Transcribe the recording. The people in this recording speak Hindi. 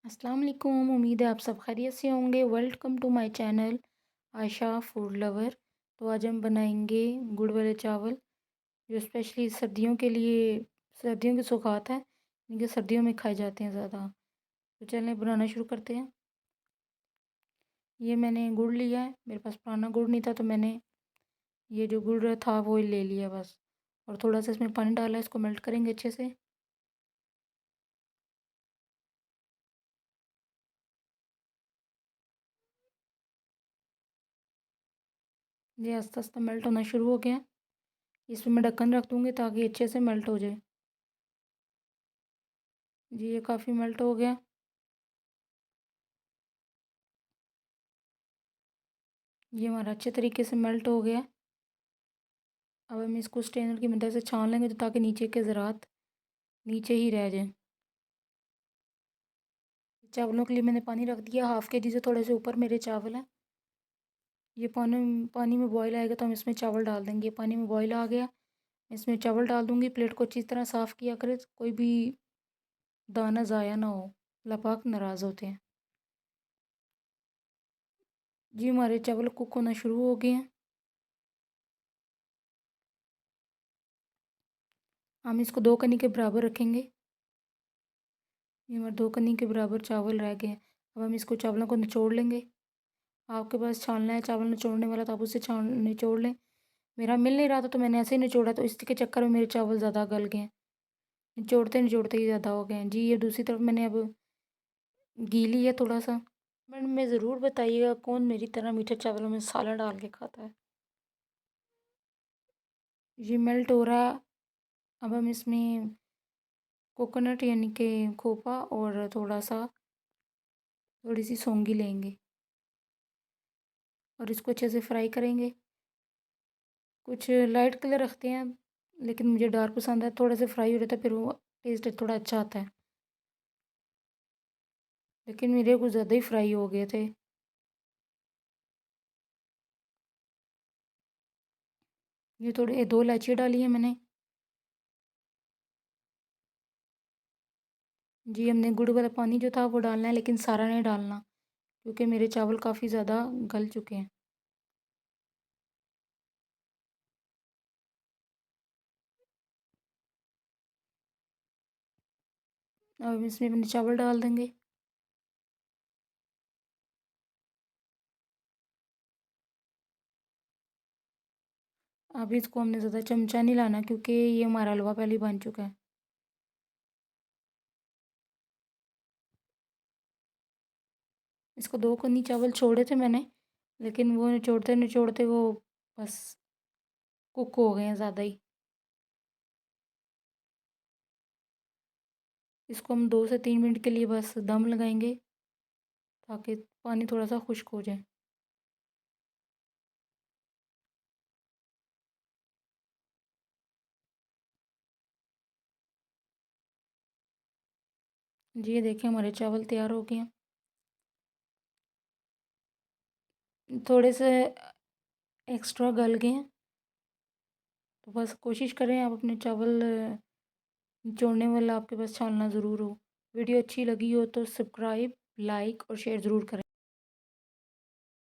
अस्सलाम वालेकुम। उम्मीद है आप सब खैरियत से होंगे। Welcome to my channel Ayesha food lover. तो आज हम बनाएंगे गुड़ वाले चावल, जो स्पेशली सर्दियों के लिए, सर्दियों की सौगात है, इनके सर्दियों में खाए जाते हैं ज़्यादा। तो चलें बनाना शुरू करते हैं। ये मैंने गुड़ लिया है, मेरे पास पुराना गुड़ नहीं था तो मैंने ये जो गुड़ था वो ले लिया बस। और थोड़ा सा इसमें पानी डाला है, इसको मेल्ट करेंगे अच्छे से। ये आस्ता आस्ता मेल्ट होना शुरू हो गया। इसमें मैं ढक्कन रख दूँगी ताकि अच्छे से मेल्ट हो जाए। जी ये काफ़ी मेल्ट हो गया। ये हमारा अच्छे तरीके से मेल्ट हो गया। अब हम इसको स्ट्रेनर की मदद से छान लेंगे तो ताकि नीचे के ज़रात नीचे ही रह जाएं। चावलों के लिए मैंने पानी रख दिया, हाफ़ के जी से थोड़े से ऊपर मेरे चावल हैं। ये पानी पानी में बॉईल आएगा तो हम इसमें चावल डाल देंगे। पानी में बॉईल आ गया, इसमें चावल डाल दूँगी। प्लेट को अच्छी तरह साफ़ किया करें, कोई भी दाना ज़ाया ना हो, लपाक नाराज़ होते हैं। जी हमारे चावल कुक होना शुरू हो गए हैं। हम इसको 2 कनी के बराबर रखेंगे। ये हमारे 2 कनी के बराबर चावल रह गए हैं। अब हम इसको चावलों को निचोड़ लेंगे। आपके पास छानना है चावल निचोड़ने वाला तो आप उससे छान निचोड़ लें। मेरा मिल नहीं रहा था तो मैंने ऐसे ही निचोड़ा, तो इसके चक्कर में मेरे चावल ज़्यादा गल गए हैं। निचोड़ते निचोड़ते ही ज़्यादा हो गए हैं। जी ये दूसरी तरफ मैंने अब घी लिया थोड़ा सा। कमेंट में ज़रूर बताइएगा कौन मेरी तरह मीठे चावलों में सालन डाल के खाता है। ये मेल्ट हो रहा है। अब हम इसमें कोकोनट यानी कि खोपा और थोड़ी सी सौंगी लेंगे और इसको अच्छे से फ्राई करेंगे। कुछ लाइट कलर रखते हैं लेकिन मुझे डार्क पसंद है। थोड़ा से फ्राई हो जाता है फिर वो टेस्ट थोड़ा अच्छा आता है, लेकिन मेरे कुछ ज़्यादा ही फ्राई हो गए थे। ये थोड़े 2 इलायची डाली है मैंने। जी हमने गुड़ वाला पानी जो था वो डालना है, लेकिन सारा नहीं डालना क्योंकि मेरे चावल काफ़ी ज़्यादा गल चुके हैं। अब इसमें अपने चावल डाल देंगे। अब इसको हमने ज़्यादा चमचा नहीं लाना क्योंकि ये हमारा हलवा पहले ही बन चुका है। इसको 2 कन्नी चावल छोड़े थे मैंने, लेकिन वो निचोड़ते निचोड़ते वो बस कुक हो गए हैं ज़्यादा ही। इसको हम 2 से 3 मिनट के लिए बस दम लगाएंगे ताकि पानी थोड़ा सा खुश्क हो जाए। जी ये देखिए हमारे चावल तैयार हो गए हैं। थोड़े से एक्स्ट्रा गल गए हैं, तो बस कोशिश करें आप अपने चावल निचोड़ने वाला आपके पास छानना ज़रूर हो। वीडियो अच्छी लगी हो तो सब्सक्राइब, लाइक और शेयर ज़रूर करें।